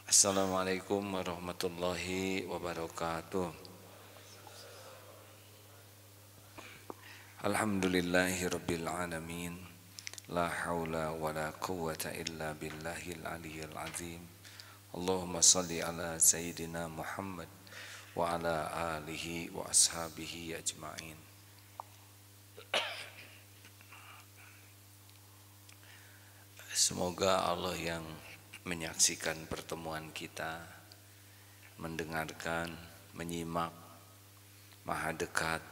Assalamualaikum warahmatullahi wabarakatuh. Alhamdulillahirabbil alamin. La haula wala quwwata illa billahil aliyyil azim. Allahumma shalli ala sayyidina Muhammad wa ala alihi wa ashabihi ajmain. Semoga Allah yang menyaksikan pertemuan kita, mendengarkan, menyimak, maha dekat,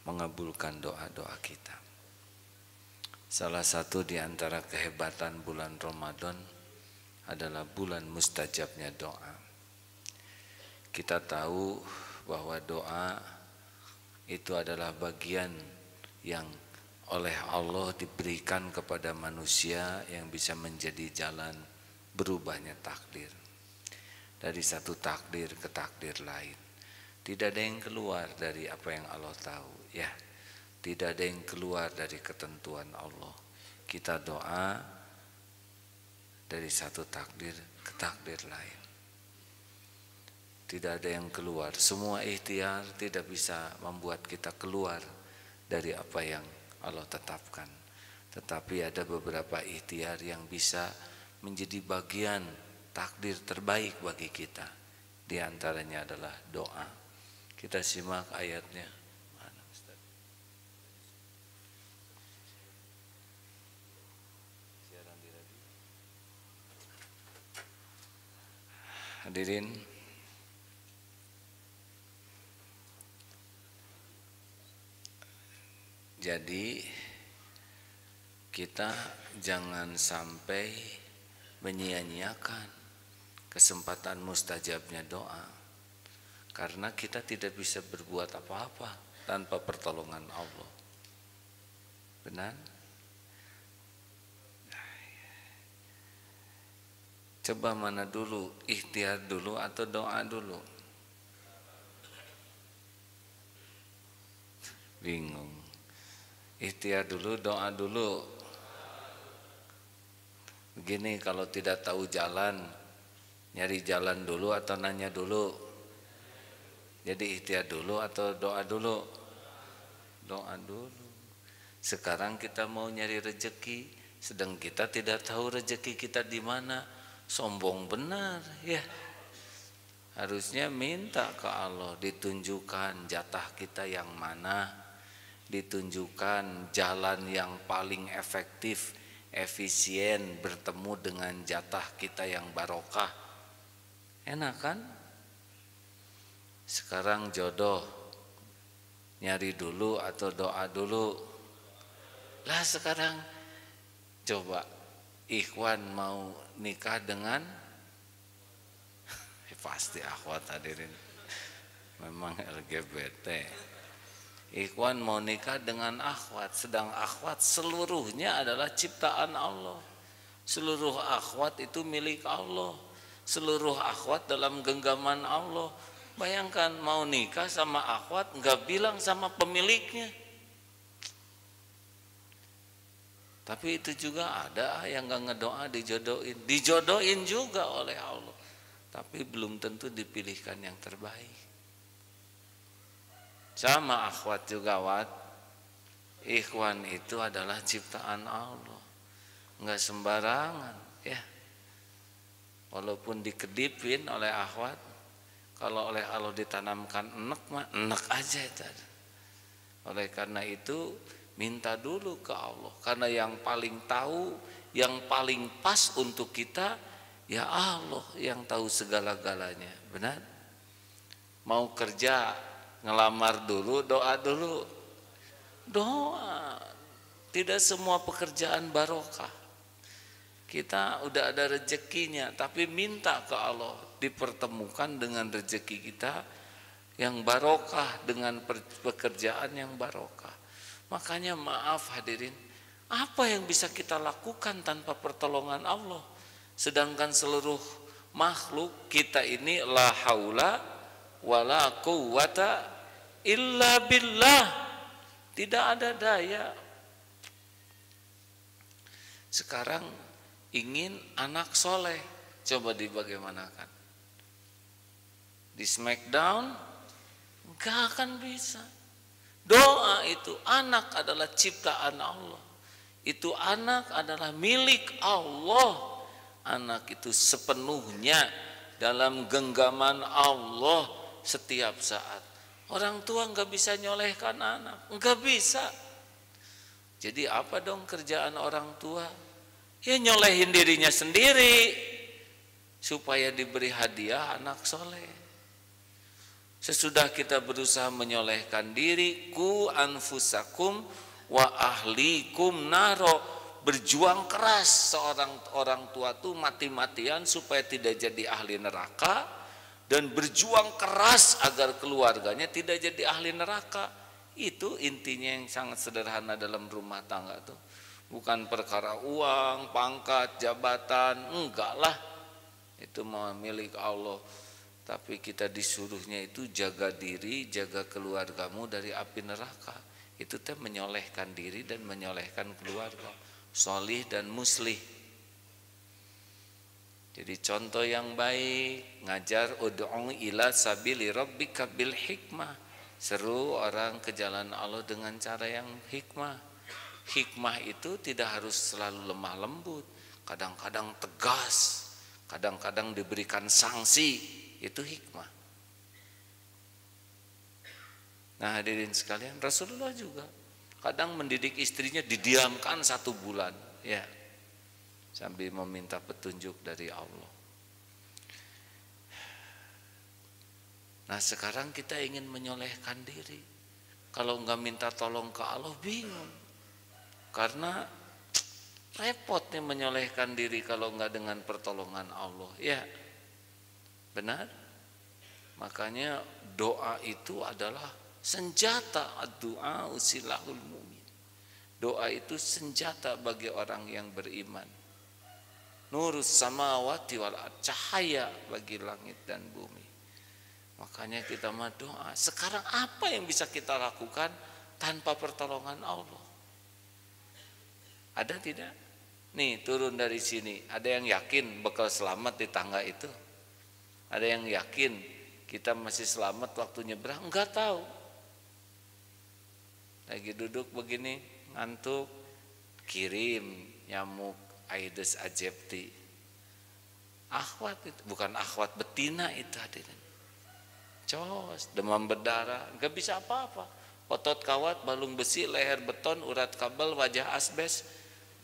mengabulkan doa-doa kita. Salah satu di antara kehebatan bulan Ramadan adalah bulan mustajabnya doa. Kita tahu bahwa doa itu adalah bagian yang oleh Allah diberikan kepada manusia yang bisa menjadi jalan berubahnya takdir. Dari satu takdir ke takdir lain. Tidak ada yang keluar dari apa yang Allah tahu, ya. Tidak ada yang keluar dari ketentuan Allah. Kita doa dari satu takdir ke takdir lain. Tidak ada yang keluar. Semua ikhtiar tidak bisa membuat kita keluar dari apa yang Allah tetapkan. Tetapi ada beberapa ikhtiar yang bisa menjadi bagian takdir terbaik bagi kita. Di antaranya adalah doa. Kita simak ayatnya. Mana Ustaz? Siaran di radio. Hadirin, jadi kita jangan sampai menyia-nyiakan kesempatan mustajabnya doa. Karena kita tidak bisa berbuat apa-apa tanpa pertolongan Allah. Benar? Coba mana dulu, ikhtiar dulu atau doa dulu? Bingung. Ikhtiar dulu, doa dulu. Begini, kalau tidak tahu jalan, nyari jalan dulu atau nanya dulu? Jadi ikhtiar dulu atau doa dulu? Doa dulu. Sekarang kita mau nyari rezeki, sedang kita tidak tahu rezeki kita di mana. Sombong benar, ya. Harusnya minta ke Allah ditunjukkan jatah kita yang mana, ditunjukkan jalan yang paling efektif, efisien bertemu dengan jatah kita yang barokah. Enak kan? Sekarang jodoh, nyari dulu atau doa dulu? Lah sekarang coba ikhwan mau nikah dengan pasti akhwat hadirin, memang LGBT. Ikhwan mau nikah dengan akhwat, sedang akhwat seluruhnya adalah ciptaan Allah. Seluruh akhwat itu milik Allah. Seluruh akhwat dalam genggaman Allah. Bayangkan mau nikah sama akhwat nggak bilang sama pemiliknya. Tapi itu juga ada yang nggak ngedoa dijodohin. Dijodohin juga oleh Allah. Tapi belum tentu dipilihkan yang terbaik. Sama akhwat juga, Wat. Ikhwan itu adalah ciptaan Allah. Enggak sembarangan, ya. Walaupun dikedipin oleh akhwat, kalau oleh Allah ditanamkan enek mah enek aja itu. Oleh karena itu minta dulu ke Allah. Karena yang paling tahu, yang paling pas untuk kita, ya Allah yang tahu segala-galanya. Benar? Mau kerja, ngelamar dulu, doa dulu. Doa. Tidak semua pekerjaan barokah. Kita udah ada rezekinya, tapi minta ke Allah dipertemukan dengan rezeki kita yang barokah, dengan pekerjaan yang barokah. Makanya maaf hadirin, apa yang bisa kita lakukan tanpa pertolongan Allah? Sedangkan seluruh makhluk kita ini la haula wala quwwata illa billah. Tidak ada daya. Sekarang ingin anak soleh, Coba dibagaimanakan. Di Smackdown nggak akan bisa. Doa itu, anak adalah ciptaan Allah. Itu anak adalah milik Allah. Anak itu sepenuhnya dalam genggaman Allah setiap saat. Orang tua nggak bisa nyolehkan anak, nggak bisa. Jadi apa dong kerjaan orang tua? Ya nyolehin dirinya sendiri supaya diberi hadiah anak soleh. Sesudah kita berusaha menyolehkan diri, ku anfusakum wa ahlikum naro, berjuang keras seorang orang tua tuh mati-matian supaya tidak jadi ahli neraka, dan berjuang keras agar keluarganya tidak jadi ahli neraka. Itu intinya yang sangat sederhana dalam rumah tangga tuh. Bukan perkara uang, pangkat, jabatan, enggak lah. Itu mau milik Allah. Tapi kita disuruhnya itu jaga diri, jaga keluargamu dari api neraka. Itu teh menyolehkan diri dan menyolehkan keluarga, solih dan muslih. Jadi contoh yang baik, ngajar ud'u ila sabili rabbika bil hikmah. Seru orang ke jalan Allah dengan cara yang hikmah. Hikmah itu tidak harus selalu lemah lembut, kadang-kadang tegas, kadang-kadang diberikan sanksi, itu hikmah. Nah hadirin sekalian, Rasulullah juga kadang mendidik istrinya didiamkan 1 bulan, ya, sambil meminta petunjuk dari Allah. Nah sekarang kita ingin menyolehkan diri, kalau enggak minta tolong ke Allah bingung, karena repot nih menyolehkan diri kalau enggak dengan pertolongan Allah, ya benar. Makanya doa itu adalah senjata, doa usilahul mu'min. Doa itu senjata bagi orang yang beriman. Nurus samawati wal ardh, cahaya bagi langit dan bumi. Makanya kita mah doa. Sekarang apa yang bisa kita lakukan tanpa pertolongan Allah? Ada tidak? Nih turun dari sini, ada yang yakin bakal selamat di tangga itu? Ada yang yakin kita masih selamat waktu nyebrang? Enggak tahu. Lagi duduk begini, ngantuk, kirim nyamuk Aedes aegypti. Akhwat itu, bukan akhwat, betina itu hadirin. Cos, demam berdarah, enggak bisa apa-apa. Otot kawat, balung besi, leher beton, urat kabel, wajah asbes,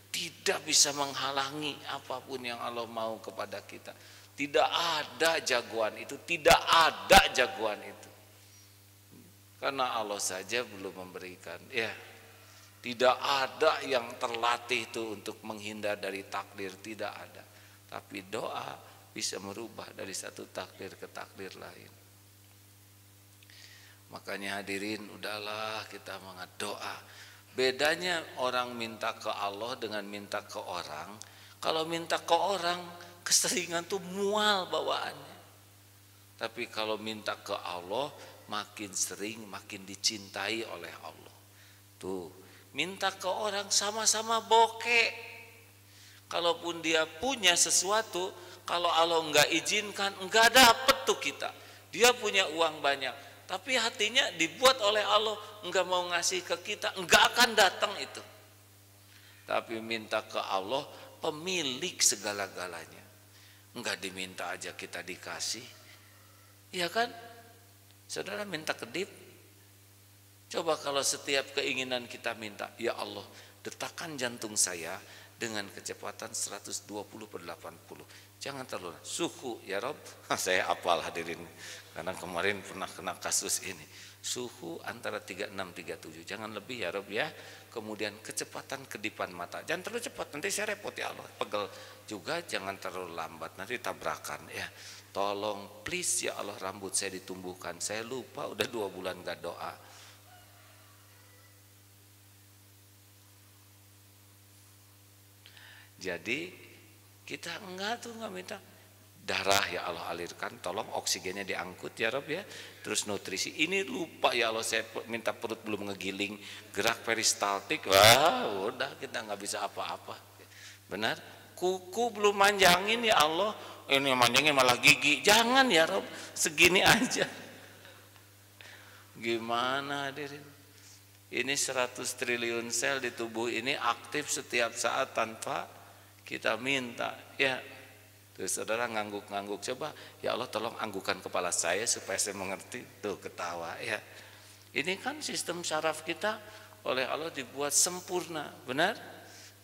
tidak bisa menghalangi apapun yang Allah mau kepada kita. Tidak ada jagoan itu, tidak ada jagoan itu. Karena Allah saja belum memberikan, ya. Tidak ada yang terlatih itu untuk menghindar dari takdir, tidak ada. Tapi doa bisa merubah dari satu takdir ke takdir lain. Makanya hadirin, udahlah kita doa. Bedanya orang minta ke Allah dengan minta ke orang. Kalau minta ke orang, keseringan tuh mual bawaannya. Tapi kalau minta ke Allah, makin sering makin dicintai oleh Allah. Tuh, minta ke orang sama-sama bokeh. Kalaupun dia punya sesuatu, kalau Allah enggak izinkan, enggak dapet tuh kita. Dia punya uang banyak, tapi hatinya dibuat oleh Allah enggak mau ngasih ke kita, enggak akan datang itu. Tapi minta ke Allah, pemilik segala-galanya. Enggak diminta aja kita dikasih. Iya kan? Saudara minta kedip. Coba kalau setiap keinginan kita minta, ya Allah, detakkan jantung saya dengan kecepatan 120/80. Jangan terlalu suhu ya Rob. Saya apal hadirin, karena kemarin pernah kena kasus ini. Suhu antara 36-37, jangan lebih ya Rob ya. Kemudian kecepatan kedipan mata, jangan terlalu cepat, nanti saya repot ya Allah. Pegel juga, jangan terlalu lambat, nanti tabrakan ya. Tolong please ya Allah, rambut saya ditumbuhkan, saya lupa udah 2 bulan gak doa. Jadi kita enggak minta darah ya Allah alirkan, tolong oksigennya diangkut ya Rob ya. Terus nutrisi, ini lupa ya Allah, saya minta perut belum ngegiling, gerak peristaltik, udah kita nggak bisa apa-apa. Benar? Kuku belum manjangin ya Allah, ini manjangin malah gigi. Jangan ya Rob, segini aja. Gimana hadirin? Ini 100 triliun sel di tubuh ini aktif setiap saat tanpa kita minta. Ya, tuh saudara ngangguk-ngangguk, coba ya Allah tolong anggukan kepala saya supaya saya mengerti. Tuh ketawa ya. Ini kan sistem syaraf kita oleh Allah dibuat sempurna, benar?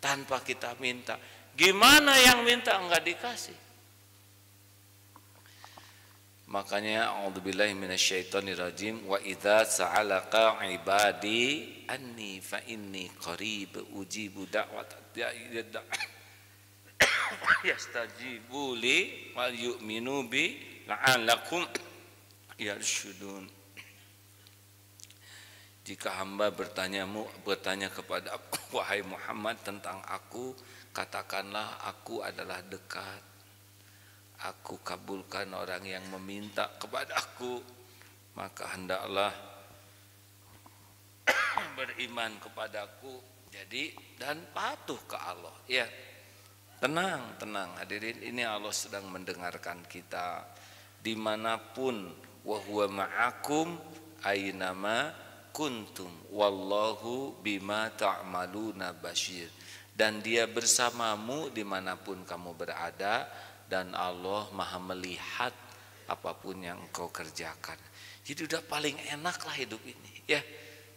Tanpa kita minta. Gimana yang minta enggak dikasih? Makanya a'udzubillahi minasyaitonirrajim wa idza sa'alaka ibadi anni fa inni qarib ujibu da'watad da'i yastajibu li wal yu'minu bi la'allakum yarsyudun. Jika hamba bertanya kepada wahai Muhammad tentang aku, katakanlah aku adalah dekat. Aku kabulkan orang yang meminta kepada aku, maka hendaklah beriman kepadaku, jadi dan patuh ke Allah. Ya, tenang, tenang hadirin, ini Allah sedang mendengarkan kita dimanapun. Wa huwa ma'akum aynama kuntum wallahu bima ta'maluna basyir. Dan dia bersamamu dimanapun kamu berada, dan Allah maha melihat apapun yang engkau kerjakan. Jadi udah paling enak lah hidup ini ya.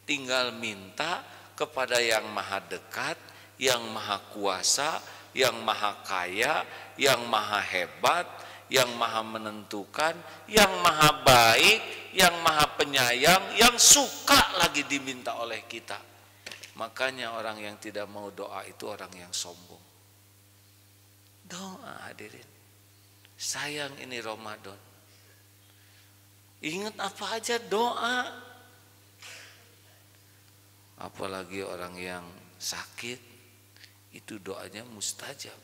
Tinggal minta kepada yang maha dekat, yang maha kuasa, yang maha kaya, yang maha hebat, yang maha menentukan, yang maha baik, yang maha penyayang, yang suka lagi diminta oleh kita. Makanya orang yang tidak mau doa itu orang yang sombong. Doa hadirin. Sayang ini Ramadan. Ingat apa aja doa. Apalagi orang yang sakit, itu doanya mustajab.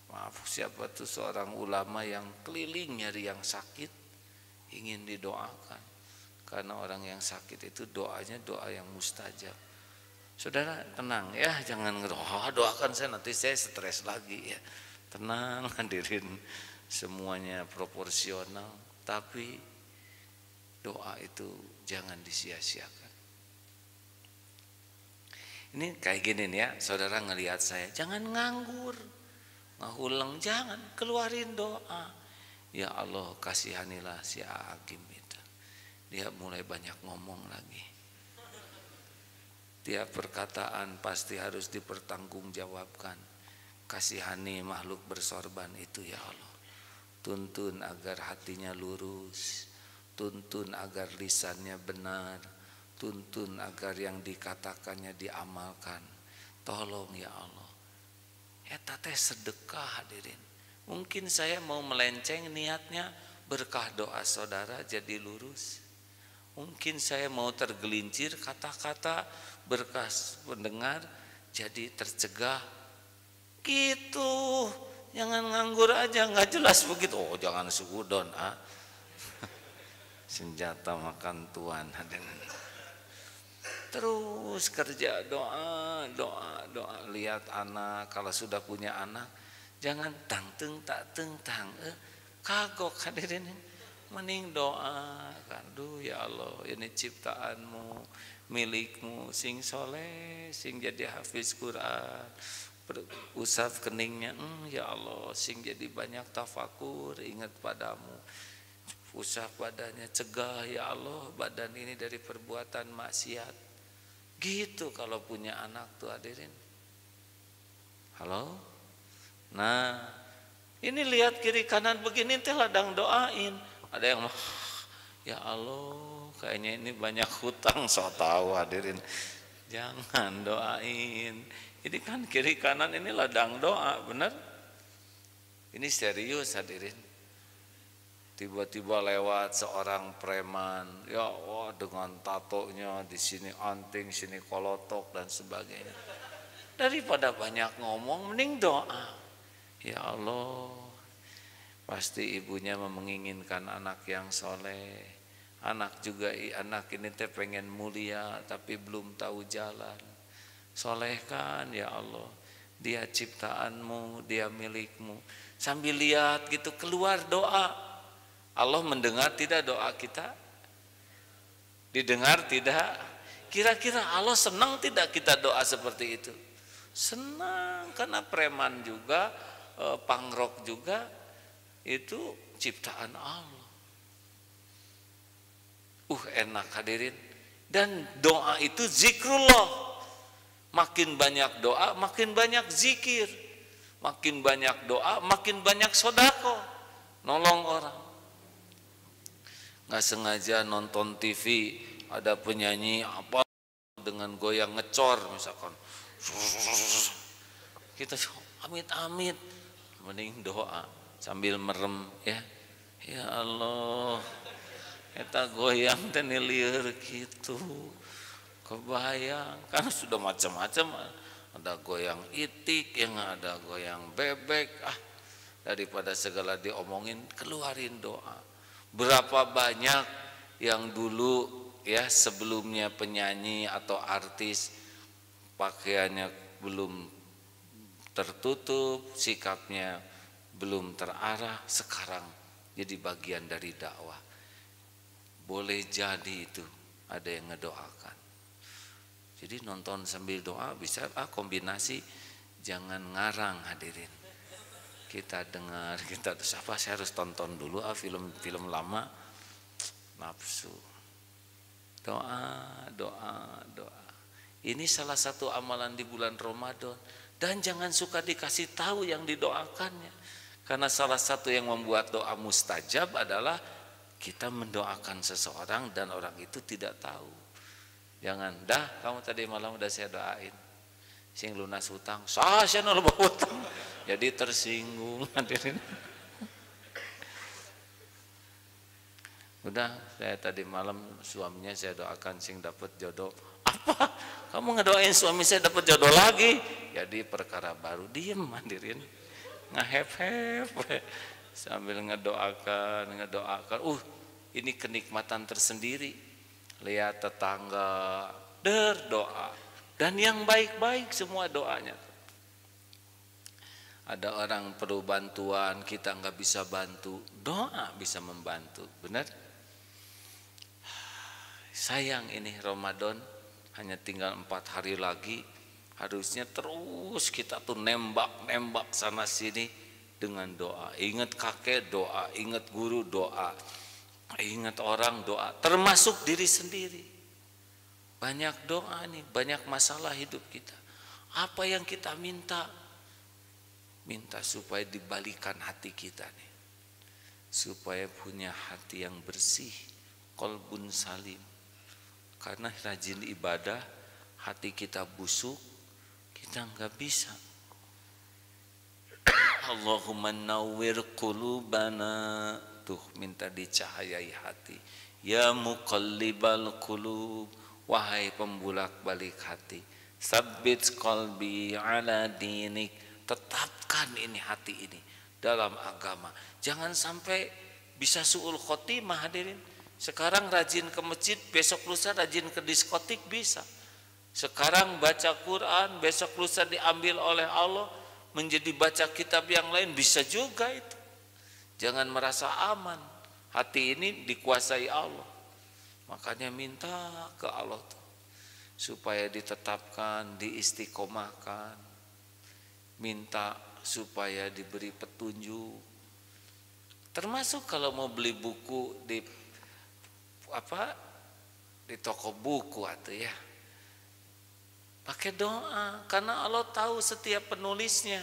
Maaf, siapa tuh seorang ulama yang keliling nyari yang sakit, ingin didoakan. Karena orang yang sakit itu doanya doa yang mustajab. Saudara tenang ya, jangan doakan saya nanti saya stres lagi ya. Tenang hadirin, semuanya proporsional, tapi doa itu jangan disia-siakan. Ini kayak gini nih ya, saudara ngelihat saya, jangan nganggur, ngahuleng, jangan, keluarin doa. Ya Allah kasihanilah si Agim itu. Dia mulai banyak ngomong lagi. Tiap perkataan pasti harus dipertanggungjawabkan. Kasihani makhluk bersorban itu ya Allah. Tuntun agar hatinya lurus, tuntun agar lisannya benar, tuntun agar yang dikatakannya diamalkan. Tolong ya Allah. Eta teh sedekah hadirin. Mungkin saya mau melenceng niatnya, berkah doa saudara jadi lurus. Mungkin saya mau tergelincir kata-kata, berkah pendengar jadi tercegah. Gitu, jangan nganggur aja nggak jelas begitu. Oh jangan suudon ah. Senjata makan tuan hadirin. Terus kerja doa, doa, doa. Lihat anak, kalau sudah punya anak, jangan tang teng tak teng tang. Kagok hadirin. Mending doa kan, duh ya Allah ini ciptaanmu, milikmu, sing soleh, sing jadi hafiz Quran. Usap keningnya, ya Allah sing jadi banyak tafakur, ingat padamu. Usap badannya, cegah ya Allah badan ini dari perbuatan maksiat. Gitu kalau punya anak tuh hadirin. Halo? Nah ini lihat kiri kanan begini teh ladang doain. Ada yang ya Allah kayaknya ini banyak hutang, so tahu hadirin. Jangan doain. Ini kan kiri kanan ini ladang doa, benar? Ini serius hadirin. Tiba-tiba lewat seorang preman, ya Allah dengan tatonya di sini anting, sini kolotok dan sebagainya. Daripada banyak ngomong, mending doa. Ya Allah, pasti ibunya menginginkan anak yang soleh. Anak ini teh pengen mulia, tapi belum tahu jalan. Solehkan ya Allah, dia ciptaanmu, dia milikmu. Sambil lihat gitu keluar doa. Allah mendengar tidak doa kita? Didengar tidak? Kira-kira Allah senang tidak kita doa seperti itu? Senang, karena preman juga, pangrok juga itu ciptaan Allah. Enak hadirin. Dan doa itu zikrullah. Makin banyak doa, makin banyak zikir. Makin banyak doa, makin banyak sodako. Nolong orang. Nggak sengaja nonton TV, ada penyanyi apa dengan goyang ngecor misalkan. Kita amit-amit. Mending doa sambil merem ya. Ya Allah, eta goyang teh lieur gitu. Kebayang, kan sudah macam-macam, ada goyang itik, yang ada goyang bebek. Daripada segala diomongin, keluarin doa. Berapa banyak yang dulu ya sebelumnya penyanyi atau artis pakaiannya belum tertutup, sikapnya belum terarah, sekarang jadi bagian dari dakwah. Boleh jadi itu ada yang ngedoakan. Jadi nonton sambil doa bisa kombinasi, jangan ngarang hadirin. Kita dengar, kita siapa saya harus tonton dulu film lama, nafsu. Doa. Ini salah satu amalan di bulan Ramadan, dan jangan suka dikasih tahu yang didoakannya. Karena salah satu yang membuat doa mustajab adalah kita mendoakan seseorang dan orang itu tidak tahu. Jangan, kamu tadi malam udah saya doain, sing lunas hutang, saya nol hutang, jadi tersinggung hadirin. Udah, saya tadi malam suaminya saya doakan sing dapat jodoh. Apa? Kamu ngedoain suami saya dapat jodoh lagi? Jadi perkara baru, diem hadirin, ngehep-hep sambil ngedoakan. Ini kenikmatan tersendiri. Lihat tetangga berdoa, dan yang baik-baik semua doanya. Ada orang perlu bantuan, kita nggak bisa bantu, doa bisa membantu, benar? Sayang ini Ramadan hanya tinggal 4 hari lagi, harusnya terus kita tuh nembak sana sini dengan doa. Ingat kakek doa, ingat guru doa, ingat orang doa, termasuk diri sendiri. Banyak doa nih, banyak masalah hidup kita. Apa yang kita minta? Minta supaya dibalikan hati kita nih, supaya punya hati yang bersih, qalbun salim. Karena rajin ibadah, hati kita busuk, kita nggak bisa. Allahumma nawwir qulubana, tuh minta dicahayai hati. Ya muqallibal qulub, wahai pembulak-balik hati, sabbit qalbi ala dinik, tetapkan ini hati ini dalam agama. Jangan sampai bisa su'ul khotimah hadirin. Sekarang rajin ke masjid, besok lusa rajin ke diskotik bisa. Sekarang baca Quran, besok lusa diambil oleh Allah menjadi baca kitab yang lain, bisa juga itu. Jangan merasa aman, hati ini dikuasai Allah. Makanya minta ke Allah tuh, supaya ditetapkan, diistiqomahkan. Minta supaya diberi petunjuk. Termasuk kalau mau beli buku di toko buku atau ya, pakai doa, karena Allah tahu setiap penulisnya,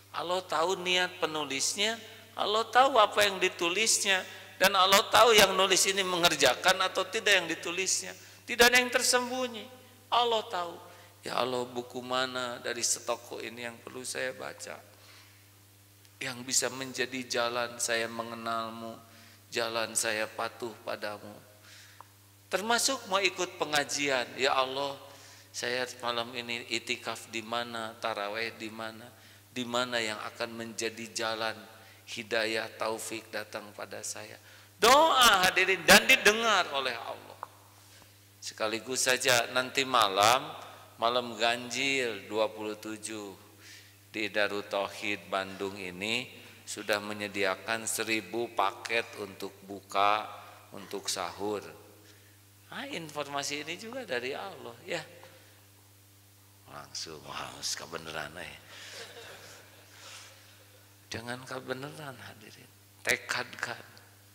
Allah tahu niat penulisnya, Allah tahu apa yang ditulisnya, dan Allah tahu yang nulis ini mengerjakan atau tidak yang ditulisnya. Tidak ada yang tersembunyi, Allah tahu. Ya Allah, buku mana dari setoko ini yang perlu saya baca, yang bisa menjadi jalan saya mengenalmu, jalan saya patuh padamu. Termasuk mau ikut pengajian, ya Allah, saya malam ini itikaf di mana, taraweh di mana yang akan menjadi jalan hidayah taufik datang pada saya. Doa hadirin, dan didengar oleh Allah. Sekaligus saja nanti malam ganjil 27, di Darut Tauhid Bandung ini sudah menyediakan 1000 paket untuk buka, untuk sahur. Nah, informasi ini juga dari Allah ya. Langsung harus kebenaran ya. Jangan kebenaran hadirin. Tekadkan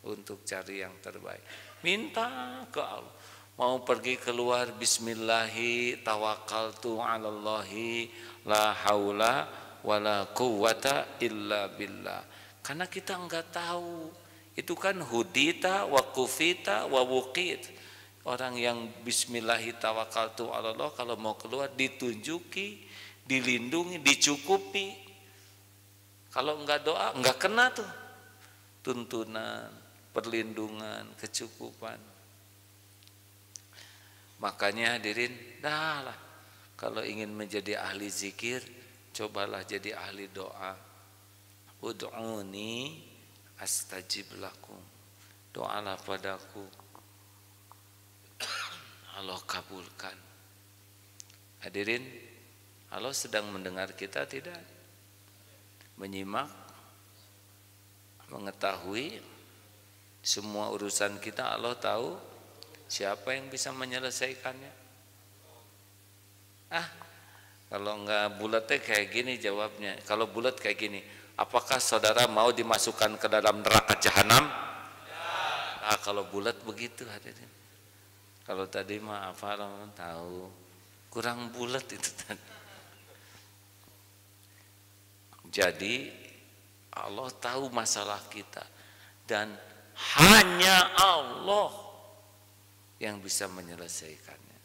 untuk cari yang terbaik. Minta ke Allah. Mau pergi keluar bismillahi tawakkaltu 'alallahi la haula wala quwwata illa billah. Karena kita enggak tahu. Itu kan hudita wa kufita wa wuqit. Orang yang bismillahi tawakkaltu 'alallah kalau mau keluar ditunjuki, dilindungi, dicukupi. Kalau enggak doa enggak kena tuh. Tuntunan, perlindungan, kecukupan. Makanya hadirin, dah lah kalau ingin menjadi ahli zikir, cobalah jadi ahli doa. Ud'uni astajib lakum. Doalah padaku, Allah kabulkan. Hadirin, Allah sedang mendengar kita tidak? Menyimak, mengetahui semua urusan kita, Allah tahu. Siapa yang bisa menyelesaikannya? Kalau enggak bulatnya kayak gini jawabnya. Kalau bulat kayak gini, apakah saudara mau dimasukkan ke dalam neraka jahanam? Kalau bulat begitu hadirin. Kalau tadi mah apa tahu kurang bulat itu tadi. Jadi Allah tahu masalah kita dan hanya Allah yang bisa menyelesaikannya.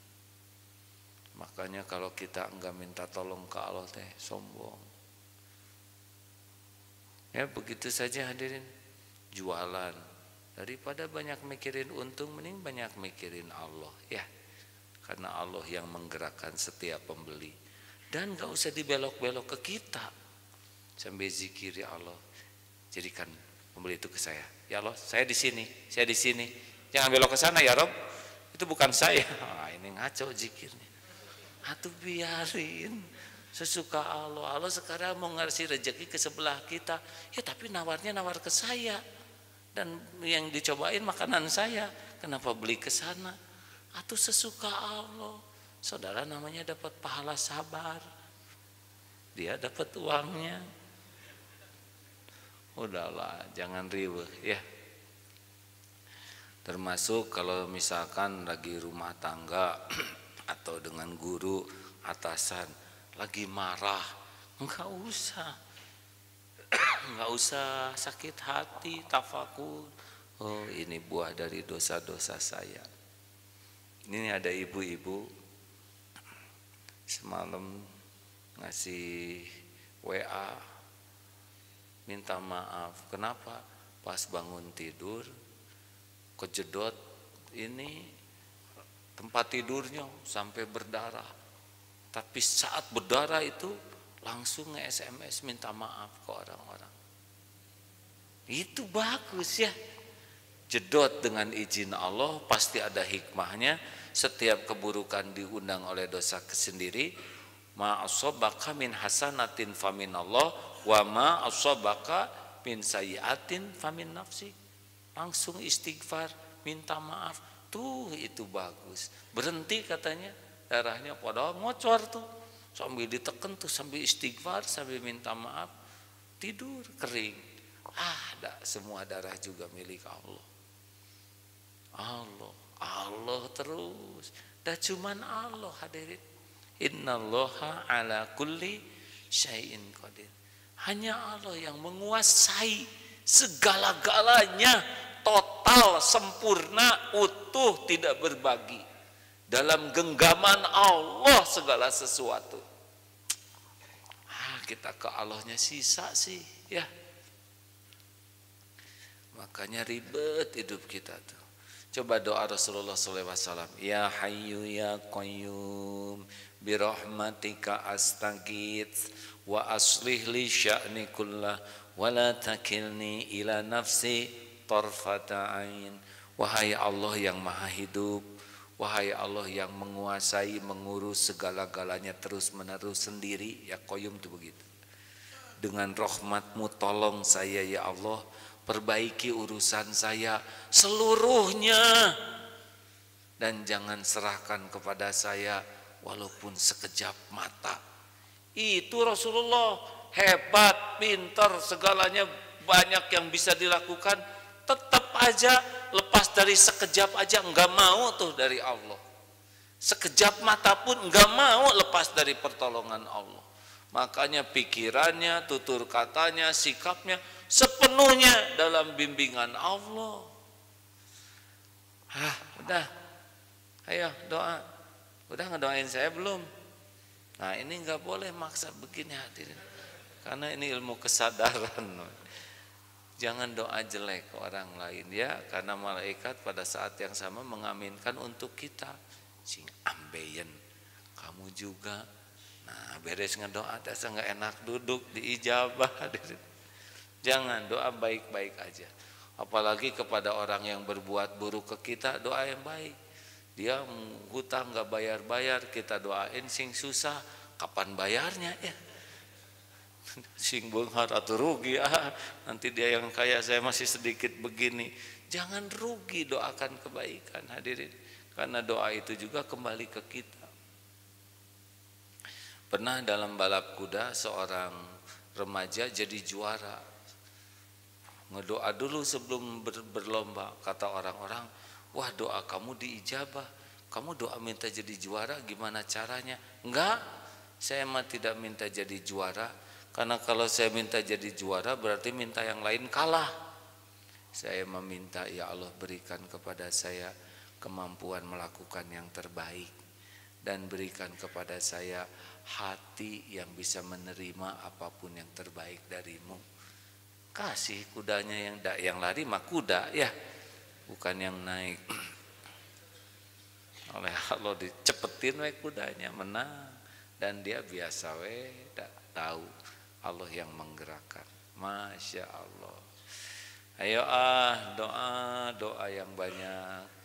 Makanya kalau kita enggak minta tolong ke Allah teh sombong. Ya begitu saja hadirin. Jualan daripada banyak mikirin untung, mending banyak mikirin Allah ya. Karena Allah yang menggerakkan setiap pembeli. Dan enggak usah dibelok-belok ke kita. Sambil zikiri Allah. Jadikan pembeli itu ke saya. Ya Allah, saya di sini, saya di sini. Jangan belok ke sana ya Rob. Itu bukan saya. Ini ngaco zikirnya. Atuh biarin. Sesuka Allah. Allah sekarang mau ngasih rezeki ke sebelah kita. Ya tapi nawarnya nawar ke saya. Dan yang dicobain makanan saya. Kenapa beli ke sana? Atuh sesuka Allah. Saudara namanya dapat pahala sabar. Dia dapat uangnya. Udahlah, jangan riweuh ya. Termasuk kalau misalkan lagi rumah tangga atau dengan guru atasan lagi marah, enggak usah sakit hati, tafakur. Oh ini buah dari dosa-dosa saya. Ini ada ibu-ibu semalam ngasih WA minta maaf. Kenapa? Pas bangun tidur kejedot ini tempat tidurnya sampai berdarah. Tapi saat berdarah itu langsung nge-SMS minta maaf ke orang-orang. Itu bagus ya. Jedot dengan izin Allah pasti ada hikmahnya. Setiap keburukan diundang oleh dosa sendiri. Ma asabaka min hasanatin famin Allah wa ma asabaka min sayyiatin famin nafsi. Langsung istighfar, minta maaf. Tuh itu bagus. Berhenti katanya, darahnya padahal ngocor tuh. Sambil ditekan tuh, sambil istighfar, sambil minta maaf. Tidur kering. Semua darah juga milik Allah. Allah terus. Dah cuman Allah hadirin. Innallaha ala kulli syai'in qadir. Hanya Allah yang menguasai segala-galanya, total, sempurna, utuh, tidak berbagi. Dalam genggaman Allah segala sesuatu. Kita ke Allahnya sisa sih ya. Makanya ribet hidup kita tuh. Coba doa Rasulullah SAW. Ya Hayyu ya Qayyum birahmatika astaghits wa aslih li sya'ni kullah wa la takilni ila nafsi tarfata ain. Wahai Allah yang maha hidup, wahai Allah yang menguasai, mengurus segala-galanya terus menerus sendiri. Ya Qayyum itu begitu. dengan rahmat-Mu tolong saya ya Allah, perbaiki urusan saya seluruhnya, dan jangan serahkan kepada saya walaupun sekejap mata. Itu Rasulullah hebat, pintar, segalanya banyak yang bisa dilakukan, tetap aja lepas dari sekejap aja enggak mau tuh dari Allah. Sekejap mata pun enggak mau lepas dari pertolongan Allah. Makanya pikirannya, tutur katanya, sikapnya sepenuhnya dalam bimbingan Allah. Udah. Ayo doa. Udah ngedoain saya belum? Nah, ini enggak boleh maksa begini hadirin. Karena ini ilmu kesadaran. Jangan doa jelek ke orang lain ya, karena malaikat pada saat yang sama mengaminkan untuk kita. Sing ambeien, kamu juga. Nah, beres ngedoa dasar nggak enak duduk diijabah hadirin. Jangan, doa baik-baik aja. Apalagi kepada orang yang berbuat buruk ke kita, doa yang baik. Dia hutang nggak bayar-bayar, kita doain. Sing susah, kapan bayarnya ya? Sing beunghar atau rugi nanti dia yang kaya, saya masih sedikit begini. Jangan rugi, doakan kebaikan hadirin, karena doa itu juga kembali ke kita. Pernah dalam balap kuda seorang remaja jadi juara. Ngedoa dulu sebelum berlomba. Kata orang-orang, wah doa kamu diijabah, kamu doa minta jadi juara, gimana caranya? Enggak, saya mah tidak minta jadi juara, karena kalau saya minta jadi juara berarti minta yang lain kalah. Saya meminta, ya Allah berikan kepada saya kemampuan melakukan yang terbaik, dan berikan kepada saya hati yang bisa menerima apapun yang terbaik darimu. Kasih kudanya yang lari mah kuda ya, bukan yang naik. Oleh Allah dicepetin we kudanya, menang, dan dia biasa we tahu Allah yang menggerakkan. Masya Allah. Ayo doa yang banyak.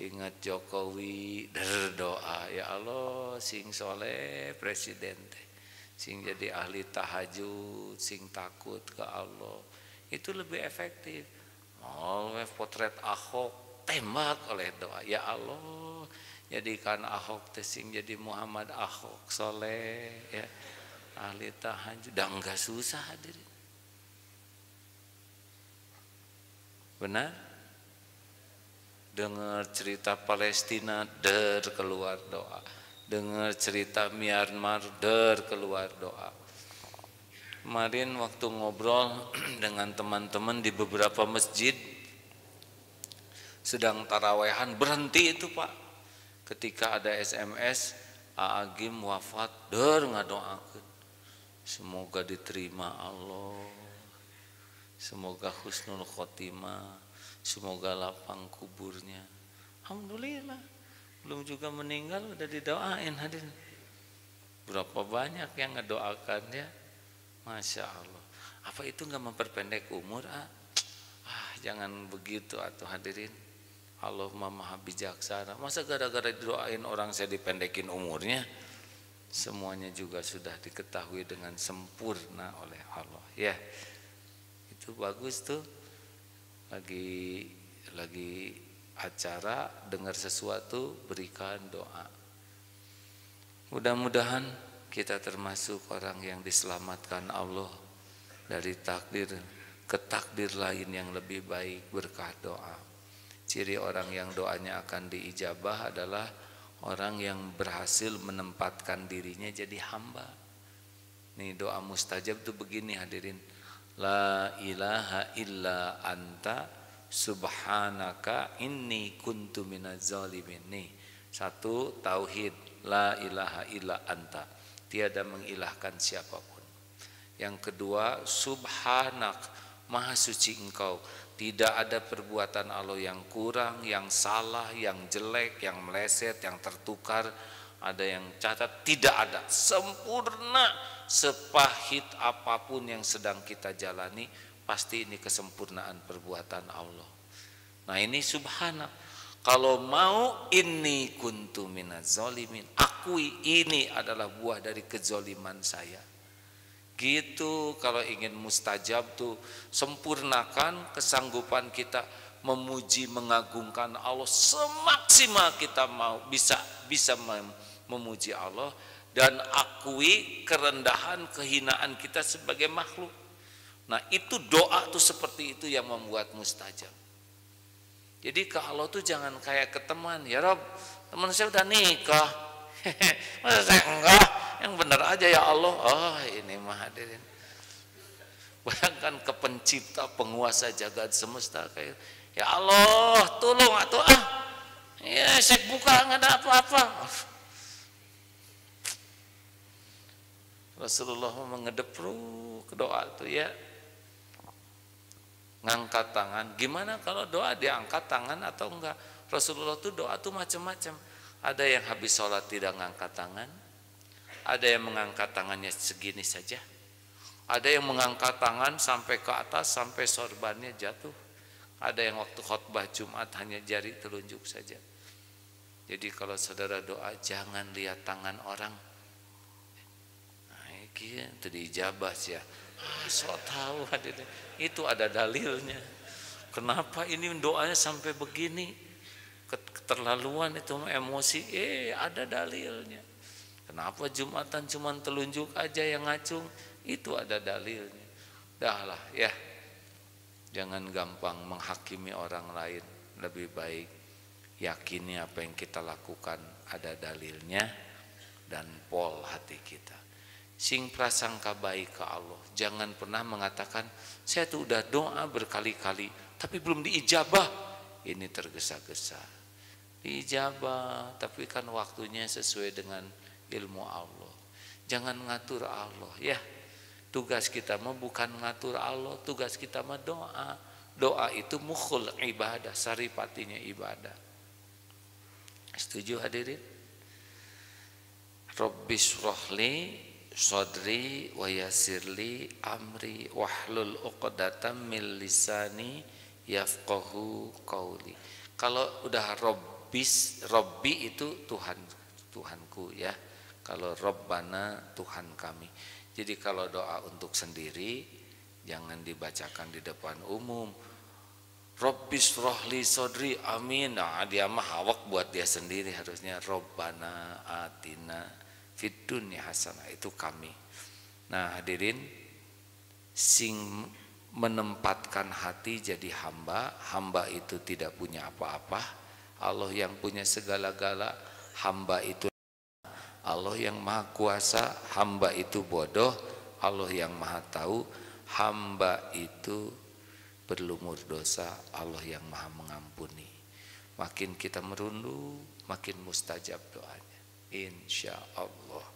Ingat Jokowi, berdoa ya Allah, sing soleh presiden teh, sing jadi ahli tahajud, sing takut ke Allah, itu lebih efektif. Potret Ahok tembak oleh doa, ya Allah jadikan Ahok teh sing jadi Muhammad Ahok soleh ya, ahli tahajud, dah enggak susah hadirin. Benar? Dengar cerita Palestina, keluar doa. Dengar cerita Myanmar, keluar doa. Kemarin waktu ngobrol dengan teman-teman di beberapa masjid, sedang tarawehan, berhenti itu Pak, ketika ada SMS Aagim wafat, ngadoakeun, semoga diterima Allah, semoga husnul khotimah, semoga lapang kuburnya. Alhamdulillah, belum juga meninggal udah didoain hadirin. Berapa banyak yang ngedoakan ya, Masya Allah. Apa itu nggak memperpendek umur? Jangan begitu atuh hadirin. Allah maha bijaksana. Masa gara-gara didoain orang saya dipendekin umurnya? Semuanya juga sudah diketahui dengan sempurna oleh Allah ya. Itu bagus tuh. Lagi acara dengar sesuatu, berikan doa. Mudah-mudahan kita termasuk orang yang diselamatkan Allah dari takdir ke takdir lain yang lebih baik berkah doa. Ciri orang yang doanya akan diijabah adalah orang yang berhasil menempatkan dirinya jadi hamba. Nih doa mustajab tuh begini hadirin. La ilaha illa anta subhanaka inni kuntu minaz zalimin. Nih, satu tauhid, la ilaha illa anta, tiada mengilahkan siapapun. Yang kedua, subhanak, maha suci engkau, tidak ada perbuatan Allah yang kurang, yang salah, yang jelek, yang meleset, yang tertukar, ada yang cacat, tidak ada, sempurna. Sepahit apapun yang sedang kita jalani, pasti ini kesempurnaan perbuatan Allah. Nah ini subhanak. Kalau mau inni kuntu minaz zalimin, akui ini adalah buah dari kezaliman saya. Gitu kalau ingin mustajab tuh, sempurnakan kesanggupan kita memuji mengagungkan Allah semaksimal kita mau bisa memuji Allah, dan akui kerendahan kehinaan kita sebagai makhluk. Nah itu doa tuh seperti itu yang membuat mustajab. Jadi ke Allah tuh jangan kayak ke teman, ya Rob teman saya udah nikah, masa saya enggak, yang benar aja ya Allah. Oh ini mah hadirin, bayangkan ke pencipta penguasa jagat semesta kayak, ya Allah tolong atuh ya saya buka nggak ada apa-apa. Rasulullah mengedep ke doa tuh ya, ngangkat tangan. Gimana kalau doa diangkat tangan atau enggak? Rasulullah tuh doa tuh macam-macam. Ada yang habis sholat tidak ngangkat tangan, ada yang mengangkat tangannya segini saja, ada yang mengangkat tangan sampai ke atas sampai sorbannya jatuh, ada yang waktu khutbah Jumat hanya jari telunjuk saja. Jadi kalau saudara doa jangan lihat tangan orang. Nah, itu diijabah sih ya. So tahu hadirin, itu ada dalilnya. Kenapa ini doanya sampai begini? Keterlaluan itu emosi. Ada dalilnya. Kenapa Jumatan cuma telunjuk aja yang ngacung? Itu ada dalilnya. Dah lah ya, jangan gampang menghakimi orang lain. Lebih baik yakini apa yang kita lakukan ada dalilnya dan pol hati kita. Sing prasangka baik ke Allah. Jangan pernah mengatakan saya tuh udah doa berkali-kali tapi belum diijabah. Ini tergesa-gesa. Diijabah tapi kan waktunya sesuai dengan ilmu Allah. Jangan ngatur Allah ya. Tugas kita mah bukan ngatur Allah, tugas kita mah doa. Doa itu mukhul ibadah, saripatinya ibadah. Setuju hadirin? Rabbis rohli sodri wa yassirli amri wahlul uqdatam min lisani yafqahu qauli. Kalau udah Robbi itu Tuhanku ya. Kalau Robbana Tuhan kami. Jadi kalau doa untuk sendiri jangan dibacakan di depan umum. Rabbis rohli sodri amin. Nah dia mah hawak buat dia sendiri, harusnya Robbana atina fid dunya hasanah, itu kami. Nah hadirin, sing menempatkan hati jadi hamba. Hamba itu tidak punya apa-apa. Allah yang punya segala-gala. Hamba itu Allah yang maha kuasa. Hamba itu bodoh. Allah yang maha tahu. Hamba itu berlumur dosa. Allah yang maha mengampuni. Makin kita merunduk, makin mustajab doanya, insya Allah.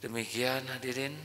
Demikian hadirin.